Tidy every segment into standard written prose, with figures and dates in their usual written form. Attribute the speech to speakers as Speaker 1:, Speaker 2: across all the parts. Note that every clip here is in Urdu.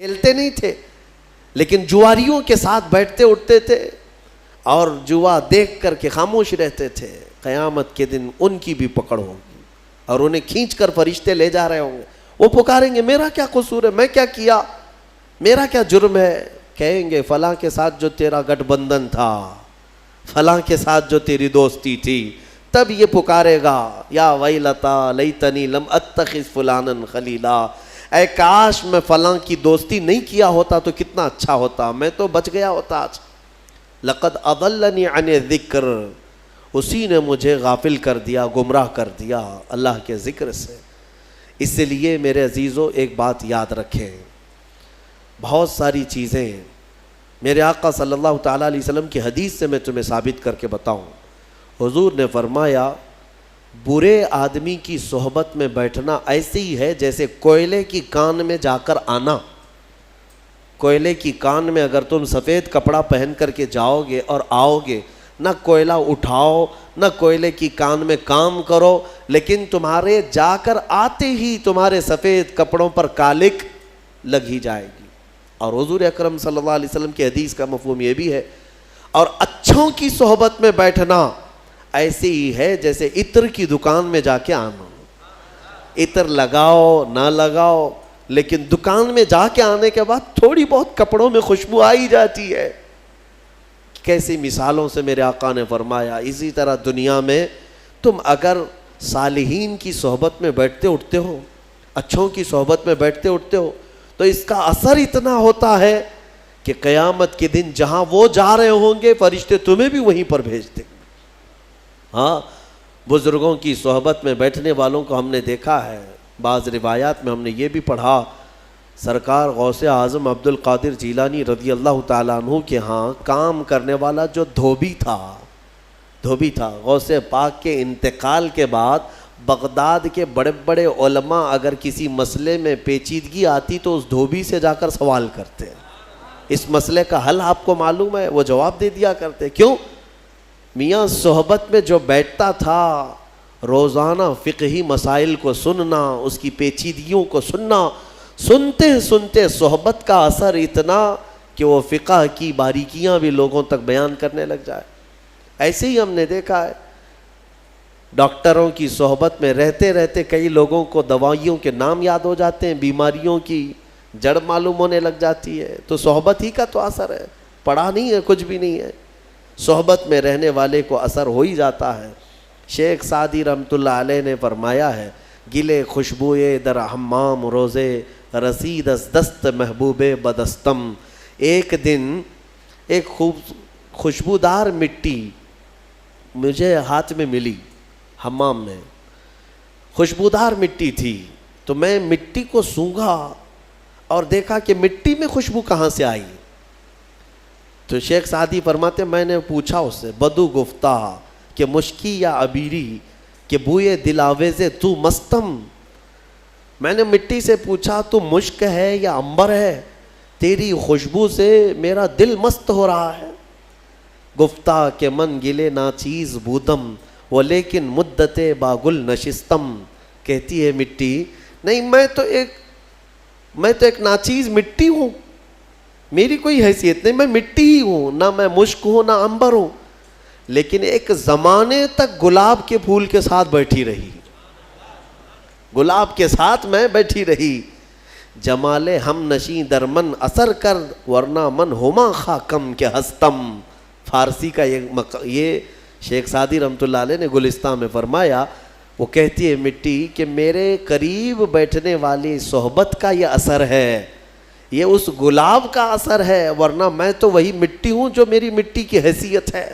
Speaker 1: کھیلتے نہیں تھے لیکن جواریوں کے ساتھ بیٹھتے اٹھتے تھے اور جوا دیکھ کر کے خاموش رہتے تھے. قیامت کے دن ان کی بھی پکڑ ہوگی اور انہیں کھینچ کر فرشتے لے جا رہے ہوں گے. وہ پکاریں گے میرا کیا قصور ہے, میں کیا کیا, میرا کیا جرم ہے. کہیں گے فلاں کے ساتھ جو تیرا گٹھ بندھن تھا, فلاں کے ساتھ جو تیری دوستی تھی. تب یہ پکارے گا یا ویلتا لیتنی لم اتخذ فلانا خلیلا, اے کاش میں فلاں کی دوستی نہیں کیا ہوتا تو کتنا اچھا ہوتا, میں تو بچ گیا ہوتا آج. لقد اضلنی عن الذکر, اسی نے مجھے غافل کر دیا, گمراہ کر دیا اللہ کے ذکر سے. اس لیے میرے عزیزو ایک بات یاد رکھیں, بہت ساری چیزیں میرے آقا صلی اللہ تعالیٰ علیہ وسلم کی حدیث سے میں تمہیں ثابت کر کے بتاؤں. حضور نے فرمایا برے آدمی کی صحبت میں بیٹھنا ایسے ہی ہے جیسے کوئلے کی کان میں جا کر آنا. کوئلے کی کان میں اگر تم سفید کپڑا پہن کر کے جاؤ گے اور آؤ گے, نہ کوئلہ اٹھاؤ نہ کوئلے کی کان میں کام کرو, لیکن تمہارے جا کر آتے ہی تمہارے سفید کپڑوں پر کالک لگ ہی جائے گی. اور حضور اکرم صلی اللہ علیہ وسلم کی حدیث کا مفہوم یہ بھی ہے. اور اچھوں کی صحبت میں بیٹھنا ایسے ہی ہے جیسے عطر کی دکان میں جا کے آنا. عطر لگاؤ نہ لگاؤ لیکن دکان میں جا کے آنے کے بعد تھوڑی بہت کپڑوں میں خوشبو آئی جاتی ہے. کیسی مثالوں سے میرے آقا نے فرمایا. اسی طرح دنیا میں تم اگر صالحین کی صحبت میں بیٹھتے اٹھتے ہو, اچھوں کی صحبت میں بیٹھتے اٹھتے ہو, تو اس کا اثر اتنا ہوتا ہے کہ قیامت کے دن جہاں وہ جا رہے ہوں گے فرشتے تمہیں بھی وہیں پر بھیج دیں گے. ہاں, بزرگوں کی صحبت میں بیٹھنے والوں کو ہم نے دیکھا ہے. بعض روایات میں ہم نے یہ بھی پڑھا, سرکار غوث اعظم عبد القادر جیلانی رضی اللہ تعالیٰ عنہ کے ہاں کام کرنے والا جو دھوبی تھا, غوث پاک کے انتقال کے بعد بغداد کے بڑے بڑے علماء اگر کسی مسئلے میں پیچیدگی آتی تو اس دھوبی سے جا کر سوال کرتے, اس مسئلے کا حل آپ کو معلوم ہے؟ وہ جواب دے دیا کرتے. کیوں؟ میاں صحبت میں جو بیٹھتا تھا روزانہ فقہی مسائل کو سننا, اس کی پیچیدگیوں کو سننا, سنتے سنتے صحبت کا اثر اتنا کہ وہ فقہ کی باریکیاں بھی لوگوں تک بیان کرنے لگ جائے. ایسے ہی ہم نے دیکھا ہے ڈاکٹروں کی صحبت میں رہتے رہتے کئی لوگوں کو دوائیوں کے نام یاد ہو جاتے ہیں, بیماریوں کی جڑ معلوم ہونے لگ جاتی ہے. تو صحبت ہی کا تو اثر ہے, پڑھا نہیں ہے, کچھ بھی نہیں ہے. صحبت میں رہنے والے کو اثر ہو ہی جاتا ہے. شیخ سعدی رحمۃ اللہ علیہ نے فرمایا ہے گلے خوشبوئے در حمام روزے رسید از دست محبوب بدستم. ایک دن ایک خوشبودار مٹی مجھے ہاتھ میں ملی, حمام میں خوشبودار مٹی تھی, تو میں مٹی کو سونگھا اور دیکھا کہ مٹی میں خوشبو کہاں سے آئی. تو شیخ سعدی فرماتے میں نے پوچھا اس سے بدو گفتہ کہ مشکی یا عبیری کہ بوئے دل آویز تو مستم. میں نے مٹی سے پوچھا تو مشک ہے یا عنبر ہے, تیری خوشبو سے میرا دل مست ہو رہا ہے. گفتہ کہ من گلے ناچیز بودم وہ لیکن مدت باگل نشستم. کہتی ہے مٹی نہیں میں تو ایک ناچیز مٹی ہوں, میری کوئی حیثیت نہیں, میں مٹی ہی ہوں, نہ میں مشک ہوں نہ عنبر ہوں, لیکن ایک زمانے تک گلاب کے پھول کے ساتھ بیٹھی رہی, گلاب کے ساتھ میں بیٹھی رہی. جمال ہم نشیں در من اثر کر ورنہ من ہما خاکم کے ہستم. فارسی کا یہ شیخ سعدی رحمۃ اللہ علیہ نے گلستان میں فرمایا. وہ کہتی ہے مٹی کہ میرے قریب بیٹھنے والی صحبت کا یہ اثر ہے, یہ اس گلاب کا اثر ہے, ورنہ میں تو وہی مٹی ہوں جو میری مٹی کی حیثیت ہے.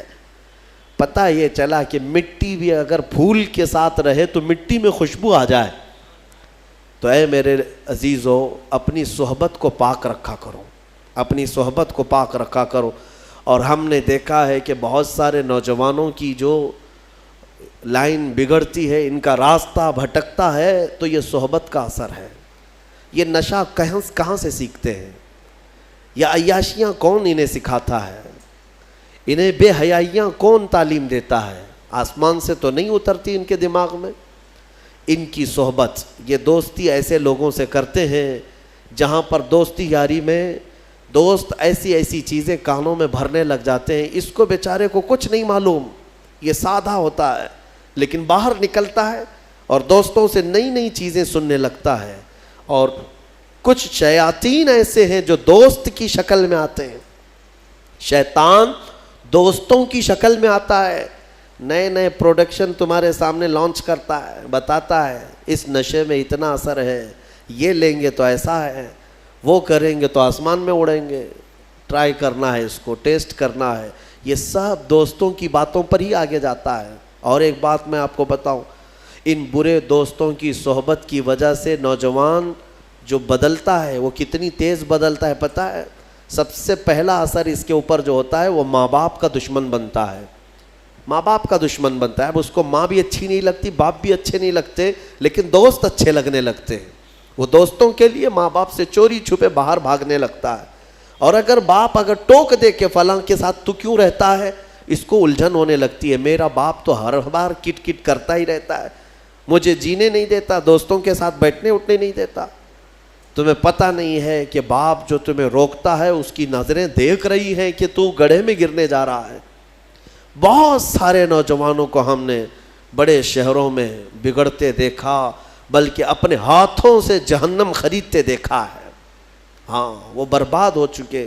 Speaker 1: پتہ یہ چلا کہ مٹی بھی اگر پھول کے ساتھ رہے تو مٹی میں خوشبو آ جائے. تو اے میرے عزیزو اپنی صحبت کو پاک رکھا کرو, اپنی صحبت کو پاک رکھا کرو. اور ہم نے دیکھا ہے کہ بہت سارے نوجوانوں کی جو لائن بگڑتی ہے, ان کا راستہ بھٹکتا ہے, تو یہ صحبت کا اثر ہے. یہ نشہ کہاں سے سیکھتے ہیں, یا عیاشیاں کون انہیں سکھاتا ہے, انہیں بے حیائیاں کون تعلیم دیتا ہے؟ آسمان سے تو نہیں اترتی ان کے دماغ میں. ان کی صحبت, یہ دوستی ایسے لوگوں سے کرتے ہیں جہاں پر دوستی یاری میں دوست ایسی ایسی چیزیں کانوں میں بھرنے لگ جاتے ہیں، اس کو بیچارے کو کچھ نہیں معلوم، یہ سادہ ہوتا ہے، لیکن باہر نکلتا ہے اور دوستوں سے نئی نئی چیزیں سننے لگتا ہے۔ اور کچھ شیاطین ایسے ہیں جو دوست کی شکل میں آتے ہیں، شیطان دوستوں کی شکل میں آتا ہے، نئے نئے پروڈکشن تمہارے سامنے لانچ کرتا ہے، بتاتا ہے اس نشے میں اتنا اثر ہے، یہ لیں گے تو ایسا ہے، وہ کریں گے تو آسمان میں اڑیں گے، ٹرائی کرنا ہے، اس کو ٹیسٹ کرنا ہے۔ یہ سب دوستوں کی باتوں پر ہی آگے جاتا ہے۔ اور ایک بات میں آپ کو بتاؤں، ان برے دوستوں کی صحبت کی وجہ سے نوجوان جو بدلتا ہے وہ کتنی تیز بدلتا ہے پتہ ہے؟ سب سے پہلا اثر اس کے اوپر جو ہوتا ہے وہ ماں باپ کا دشمن بنتا ہے، ماں باپ کا دشمن بنتا ہے۔ اب اس کو ماں بھی اچھی نہیں لگتی، باپ بھی اچھے نہیں لگتے، لیکن دوست اچھے لگنے لگتے ہیں۔ وہ دوستوں کے لیے ماں باپ سے چوری چھپے باہر بھاگنے لگتا ہے۔ اور اگر باپ ٹوک دے کہ فلاں کے ساتھ تو کیوں رہتا ہے، اس کو الجھن ہونے لگتی ہے، میرا باپ تو ہر بار کٹ کٹ کرتا ہی رہتا ہے، مجھے جینے نہیں دیتا، دوستوں کے ساتھ بیٹھنے اٹھنے نہیں دیتا۔ تمہیں پتہ نہیں ہے کہ باپ جو تمہیں روکتا ہے اس کی نظریں دیکھ رہی ہیں کہ تو گڑھے میں گرنے جا رہا ہے۔ بہت سارے نوجوانوں کو ہم نے بڑے شہروں میں بگڑتے دیکھا، بلکہ اپنے ہاتھوں سے جہنم خریدتے دیکھا ہے۔ ہاں، وہ برباد ہو چکے،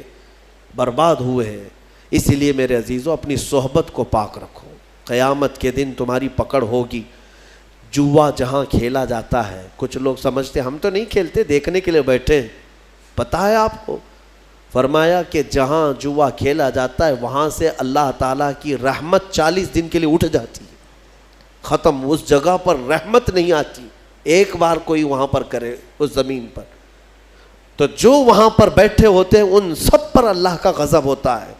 Speaker 1: برباد ہوئے ہیں۔ اسی لیے میرے عزیزوں اپنی صحبت کو پاک رکھو، قیامت کے دن تمہاری پکڑ ہوگی۔ جوا جہاں کھیلا جاتا ہے، کچھ لوگ سمجھتے ہم تو نہیں کھیلتے، دیکھنے کے لیے بیٹھے ہیں، پتہ ہے آپ کو؟ فرمایا کہ جہاں جوا کھیلا جاتا ہے وہاں سے اللہ تعالیٰ کی رحمت 40 دن کے لیے اٹھ جاتی ہے، ختم، اس جگہ پر رحمت نہیں آتی ایک بار کوئی وہاں پر کرے اس زمین پر۔ تو جو وہاں پر بیٹھے ہوتے ہیں ان سب پر اللہ کا غضب ہوتا ہے۔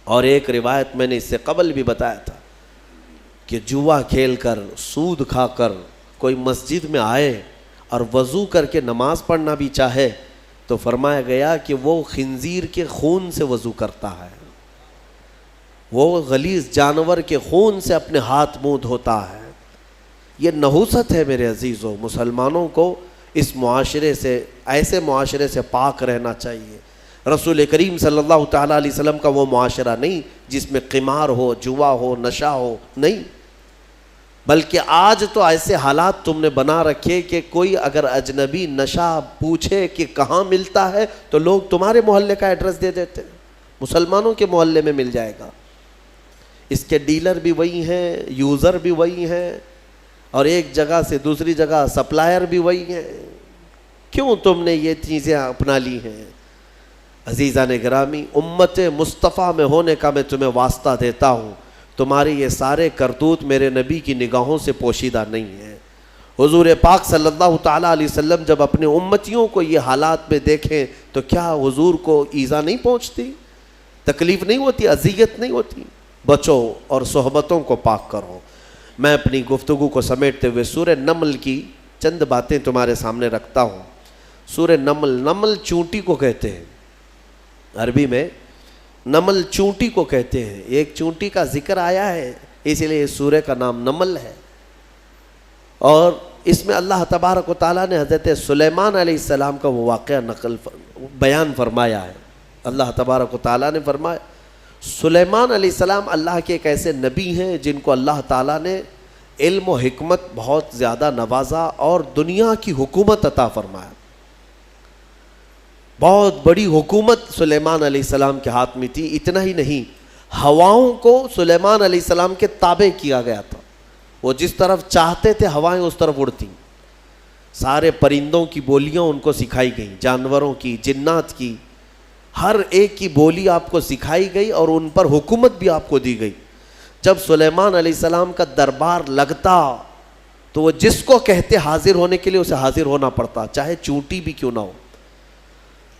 Speaker 1: اور ایک روایت میں نے اس سے قبل بھی بتایا تھا کہ جوا کھیل کر، سود کھا کر کوئی مسجد میں آئے اور وضو کر کے نماز پڑھنا بھی چاہے تو فرمایا گیا کہ وہ خنزیر کے خون سے وضو کرتا ہے، وہ غلیظ جانور کے خون سے اپنے ہاتھ منہ دھوتا ہے۔ یہ نحوست ہے میرے عزیزو۔ مسلمانوں کو اس معاشرے سے، ایسے معاشرے سے پاک رہنا چاہیے۔ رسول کریم صلی اللہ تعالیٰ علیہ وسلم کا وہ معاشرہ نہیں جس میں قمار ہو، جوا ہو، نشہ ہو، نہیں، بلکہ آج تو ایسے حالات تم نے بنا رکھے کہ کوئی اگر اجنبی نشہ پوچھے کہ کہاں ملتا ہے تو لوگ تمہارے محلے کا ایڈریس دے دیتے ہیں، مسلمانوں کے محلے میں مل جائے گا۔ اس کے ڈیلر بھی وہی ہیں، یوزر بھی وہی ہیں، اور ایک جگہ سے دوسری جگہ سپلائر بھی وہی ہیں۔ کیوں تم نے یہ چیزیں اپنا لی ہیں؟ عزیزان گرامی، امت مصطفیٰ میں ہونے کا میں تمہیں واسطہ دیتا ہوں، تمہارے یہ سارے کرتوت میرے نبی کی نگاہوں سے پوشیدہ نہیں ہیں۔ حضور پاک صلی اللہ تعالیٰ علیہ وسلم جب اپنے امتیوں کو یہ حالات میں دیکھیں تو کیا حضور کو ایذا نہیں پہنچتی، تکلیف نہیں ہوتی، اذیت نہیں ہوتی؟ بچو اور صحبتوں کو پاک کرو۔ میں اپنی گفتگو کو سمیٹتے ہوئے سورہ نمل کی چند باتیں تمہارے سامنے رکھتا ہوں۔ سورہ نمل، نمل چونٹی کو کہتے ہیں، عربی میں نمل چونٹی کو کہتے ہیں۔ ایک چونٹی کا ذکر آیا ہے اسی لیے اس سورہ کا نام نمل ہے۔ اور اس میں اللہ تبارک و تعالیٰ نے حضرت سلیمان علیہ السلام کا وہ واقعہ بیان فرمایا ہے۔ اللہ تبارک و تعالیٰ نے فرمایا، سلیمان علیہ السلام اللہ کے ایک ایسے نبی ہیں جن کو اللہ تعالیٰ نے علم و حکمت بہت زیادہ نوازا اور دنیا کی حکومت عطا فرمایا۔ بہت بڑی حکومت سلیمان علیہ السلام کے ہاتھ میں تھی۔ اتنا ہی نہیں، ہواؤں کو سلیمان علیہ السلام کے تابع کیا گیا تھا، وہ جس طرف چاہتے تھے ہوائیں اس طرف اڑتی۔ سارے پرندوں کی بولیاں ان کو سکھائی گئیں، جانوروں کی، جنات کی، ہر ایک کی بولی آپ کو سکھائی گئی اور ان پر حکومت بھی آپ کو دی گئی۔ جب سلیمان علیہ السلام کا دربار لگتا تو وہ جس کو کہتے حاضر ہونے کے لیے اسے حاضر ہونا پڑتا، چاہے چونٹی بھی کیوں نہ ہو۔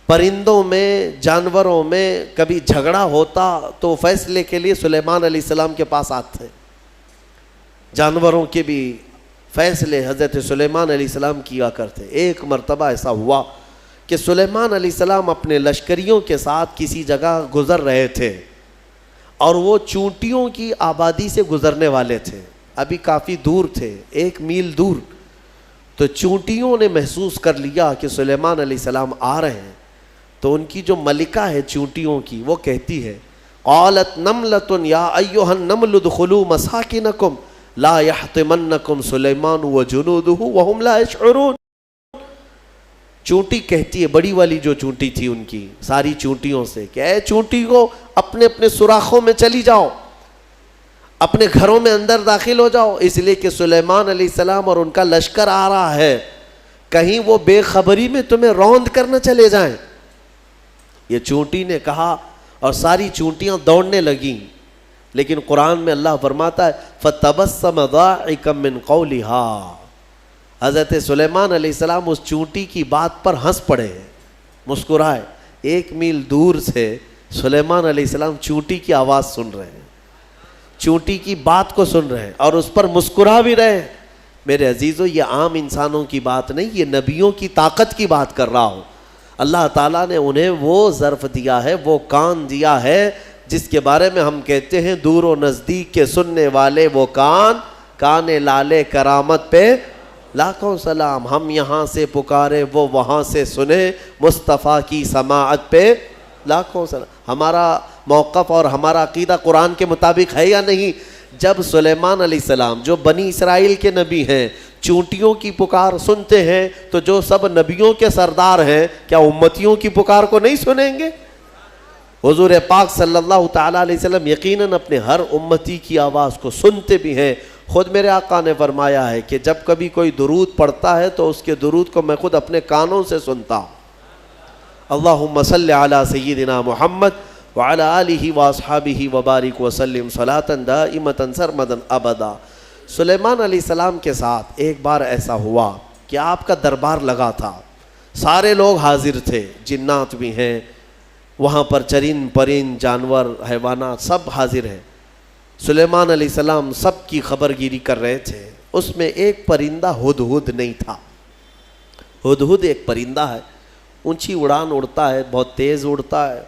Speaker 1: پرندوں میں، جانوروں میں کبھی جھگڑا ہوتا تو فیصلے کے لیے سلیمان علیہ السلام کے پاس آتے۔ جانوروں کے بھی فیصلے حضرت سلیمان علیہ السلام کیا کرتے۔ ایک مرتبہ ایسا ہوا کہ سلیمان علیہ السلام اپنے لشکریوں کے ساتھ کسی جگہ گزر رہے تھے اور وہ چونٹیوں کی آبادی سے گزرنے والے تھے، ابھی کافی دور تھے، 1 میل دور۔ تو چونٹیوں نے محسوس کر لیا کہ سلیمان علیہ السلام آ رہے ہیں، تو ان کی جو ملکہ ہے چونٹیوں کی، وہ کہتی ہے قالت نملۃ یا ایھا النمل ادخلوا مساکنکم لا یحطمنکم سلیمان وجنودہ وہم لا یشعرون۔ چونٹی کہتی ہے، بڑی والی جو چونٹی تھی ان کی ساری چونٹیوں سے، کہ اے چونٹی کو اپنے اپنے سوراخوں میں چلی جاؤ، اپنے گھروں میں اندر داخل ہو جاؤ، اس لیے کہ سلیمان علیہ السلام اور ان کا لشکر آ رہا ہے، کہیں وہ بے خبری میں تمہیں روند کرنا چلے جائیں۔ یہ چونٹی نے کہا اور ساری چونٹیاں دوڑنے لگیں، لیکن قرآن میں اللہ فرماتا ہے فَتَبَسَّمَ ضَاحِكًا مِّن قَوْلِهَا، حضرت سلیمان علیہ السلام اس چونٹی کی بات پر ہنس پڑے، مسکرائے۔ 1 میل دور سے سلیمان علیہ السلام چونٹی کی آواز سن رہے ہیں، چونٹی کی بات کو سن رہے ہیں اور اس پر مسکرا بھی رہے ہیں۔ میرے عزیزو، یہ عام انسانوں کی بات نہیں، یہ نبیوں کی طاقت کی بات کر رہا ہوں۔ اللہ تعالیٰ نے انہیں وہ ظرف دیا ہے، وہ کان دیا ہے، جس کے بارے میں ہم کہتے ہیں دور و نزدیک کے سننے والے وہ کان لالے کرامت پہ لاکھوں سلام۔ ہم یہاں سے پکارے وہ وہاں سے سنے، مصطفیٰ کی سماعت پہ لاکھوں سلام۔ ہمارا موقف اور ہمارا عقیدہ قرآن کے مطابق ہے یا نہیں؟ جب سلیمان علیہ السلام جو بنی اسرائیل کے نبی ہیں چونٹیوں کی پکار سنتے ہیں، تو جو سب نبیوں کے سردار ہیں کیا امتیوں کی پکار کو نہیں سنیں گے؟ حضور پاک صلی اللہ تعالیٰ علیہ وسلم یقیناً اپنے ہر امتی کی آواز کو سنتے بھی ہیں۔ خود میرے آقا نے فرمایا ہے کہ جب کبھی کوئی درود پڑھتا ہے تو اس کے درود کو میں خود اپنے کانوں سے سنتا ہوں۔ اللہم صلی علی سیدنا محمد وعلی آلہ واصحابہ وبارک وسلم صلاۃ دائمۃ سرمدا ابدا۔ سلیمان علیہ السلام کے ساتھ ایک بار ایسا ہوا کہ آپ کا دربار لگا تھا، سارے لوگ حاضر تھے، جنات بھی ہیں وہاں پر، چرند پرند جانور حیوانات سب حاضر ہیں۔ سلیمان علیہ السلام سب کی خبر گیری کر رہے تھے۔ اس میں ایک پرندہ ہدہد نہیں تھا۔ ہدہد ایک پرندہ ہے، اونچی اڑان اڑتا ہے، بہت تیز اڑتا ہے۔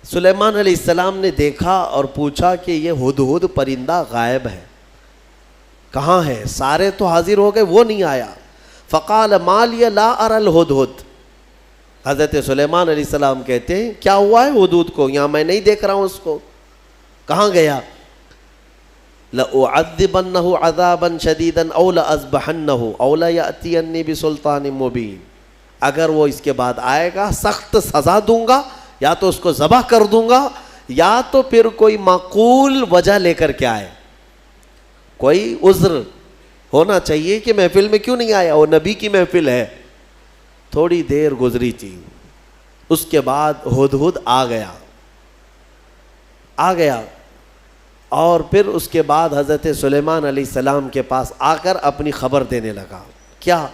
Speaker 1: سلیمان علیہ السلام نے دیکھا اور پوچھا کہ یہ ہدہد پرندہ غائب ہے، کہاں ہے؟ سارے تو حاضر ہو گئے، وہ نہیں آیا۔ فقال ما لی لا اری الہدہد۔ حضرت سلیمان علیہ السلام کہتے ہیں کیا ہوا ہے ہدہد کو؟ یہاں میں نہیں دیکھ رہا ہوں اس کو، کہاں گیا؟ لأعذبنہ عذابا شدیدا او لأذبحنہ او لیأتینی بسلطان مبین۔ اگر وہ اس کے بعد آئے گا سخت سزا دوں گا، یا تو اس کو ذبح کر دوں گا، یا تو پھر کوئی معقول وجہ لے کر کے آئے، کوئی عذر ہونا چاہیے کہ محفل میں کیوں نہیں آیا، وہ نبی کی محفل ہے۔ تھوڑی دیر گزری تھی، اس کے بعد ہدہد آ گیا اور پھر اس کے بعد حضرت سلیمان علیہ السلام کے پاس آ کر اپنی خبر دینے لگا۔ کیا؟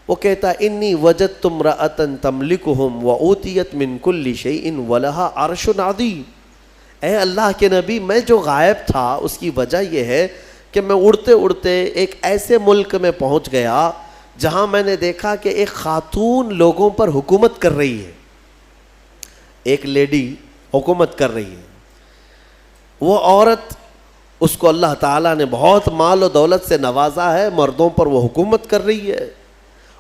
Speaker 1: وہ کہتا انی وجدت امرأۃ تملکہم وأوتیت من کل شیء ولہا عرش عظیم۔ اے اللہ کے نبی، میں جو غائب تھا اس کی وجہ یہ ہے کہ میں اڑتے اڑتے ایک ایسے ملک میں پہنچ گیا جہاں میں نے دیکھا کہ ایک خاتون لوگوں پر حکومت کر رہی ہے، ایک لیڈی حکومت کر رہی ہے۔ وہ عورت، اس کو اللہ تعالیٰ نے بہت مال و دولت سے نوازا ہے، مردوں پر وہ حکومت کر رہی ہے۔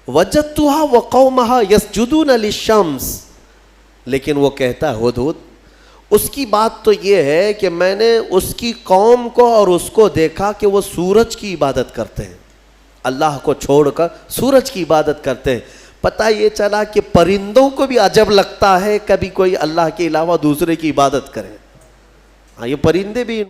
Speaker 1: وجدتها وقومها يسجدون للشمس، لیکن وہ کہتا ہے ہدہد، اس کی بات تو یہ ہے کہ میں نے اس کی قوم کو اور اس کو دیکھا کہ وہ سورج کی عبادت کرتے ہیں، اللہ کو چھوڑ کر سورج کی عبادت کرتے ہیں۔ پتہ یہ چلا کہ پرندوں کو بھی عجب لگتا ہے کبھی کوئی اللہ کے علاوہ دوسرے کی عبادت کرے۔ ہاں، یہ پرندے بھی